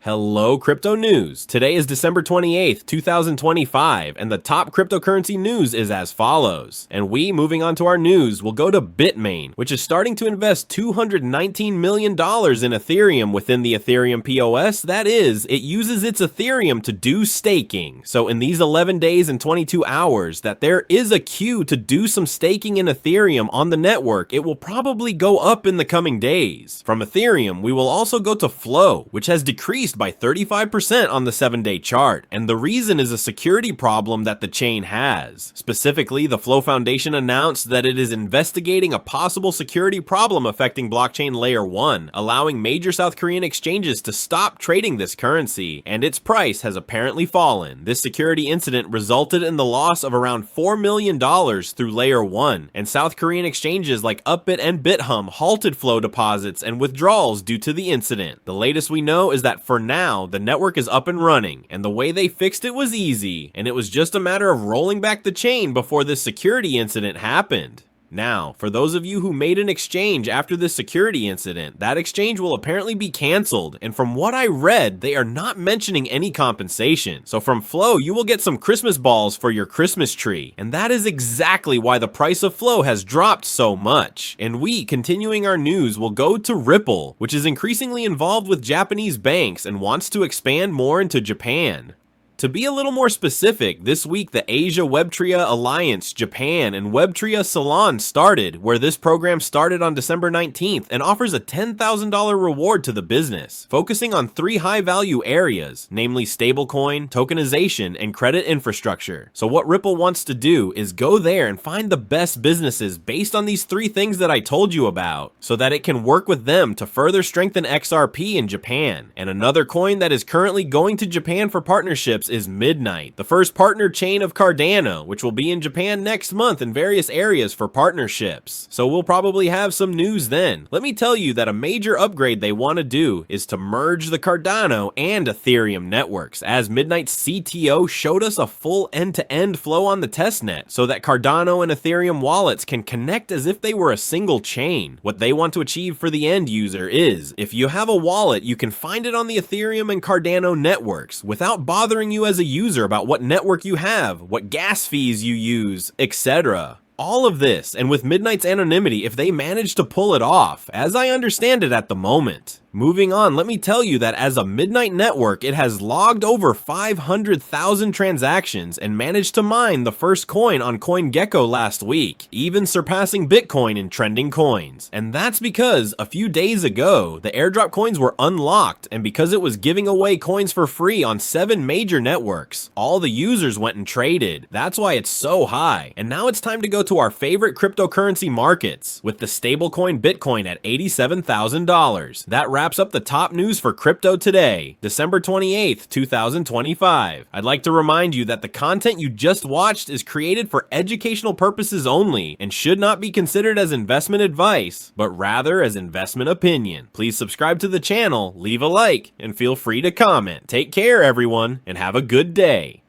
Hello, Crypto News. Today is December 28th, 2025, and the top cryptocurrency news is as follows. And moving on to our news, will go to Bitmine, which is starting to invest $219 million in Ethereum within the Ethereum POS. That is, it uses its Ethereum to do staking. So in these 11 days and 22 hours that there is a queue to do some staking in Ethereum on the network, it will probably go up in the coming days. From Ethereum, we will also go to Flow, which has decreased by 35% on the 7-day chart, and the reason is a security problem that the chain has. Specifically, the Flow Foundation announced that it is investigating a possible security problem affecting blockchain layer 1, allowing major South Korean exchanges to stop trading this currency, and its price has apparently fallen. This security incident resulted in the loss of around $4 million through layer 1, and South Korean exchanges like Upbit and BitHum halted Flow deposits and withdrawals due to the incident. The latest we know is that for now, the network is up and running, and the way they fixed it was easy, and it was just a matter of rolling back the chain before this security incident happened. Now, for those of you who made an exchange after this security incident, that exchange will apparently be canceled, and from what I read, they are not mentioning any compensation. So from Flow, you will get some Christmas balls for your Christmas tree, and that is exactly why the price of Flow has dropped so much. And continuing our news, will go to Ripple, which is increasingly involved with Japanese banks and wants to expand more into Japan. To be a little more specific, this week the Asia Webtria Alliance Japan and Webtria Salon started, where this program started on December 19th and offers a $10,000 reward to the business, focusing on 3 high-value areas, namely stablecoin, tokenization, and credit infrastructure. So what Ripple wants to do is go there and find the best businesses based on these 3 things that I told you about, so that it can work with them to further strengthen XRP in Japan. And another coin that is currently going to Japan for partnerships is Midnight, the first partner chain of Cardano, which will be in Japan next month in various areas for partnerships. So we'll probably have some news then. Let me tell you that a major upgrade they want to do is to merge the Cardano and Ethereum networks, as Midnight's CTO showed us a full end-to-end flow on the testnet, so that Cardano and Ethereum wallets can connect as if they were a single chain. What they want to achieve for the end user is, if you have a wallet, you can find it on the Ethereum and Cardano networks without bothering you as a user about what network you have, what gas fees you use, etc. All of this, and with Midnight's anonymity, if they manage to pull it off, as I understand it at the moment. Moving on, let me tell you that as a Midnight network, it has logged over 500,000 transactions and managed to mine the first coin on CoinGecko last week, even surpassing Bitcoin in trending coins. And that's because a few days ago, the airdrop coins were unlocked, and because it was giving away coins for free on 7 major networks, all the users went and traded. That's why it's so high. And now it's time to go to our favorite cryptocurrency markets, with the stablecoin Bitcoin at $87,000. That wraps up the top news for crypto today, December 28th, 2025. I'd like to remind you that the content you just watched is created for educational purposes only and should not be considered as investment advice, but rather as investment opinion. Please subscribe to the channel, leave a like, and feel free to comment. Take care, everyone, and have a good day.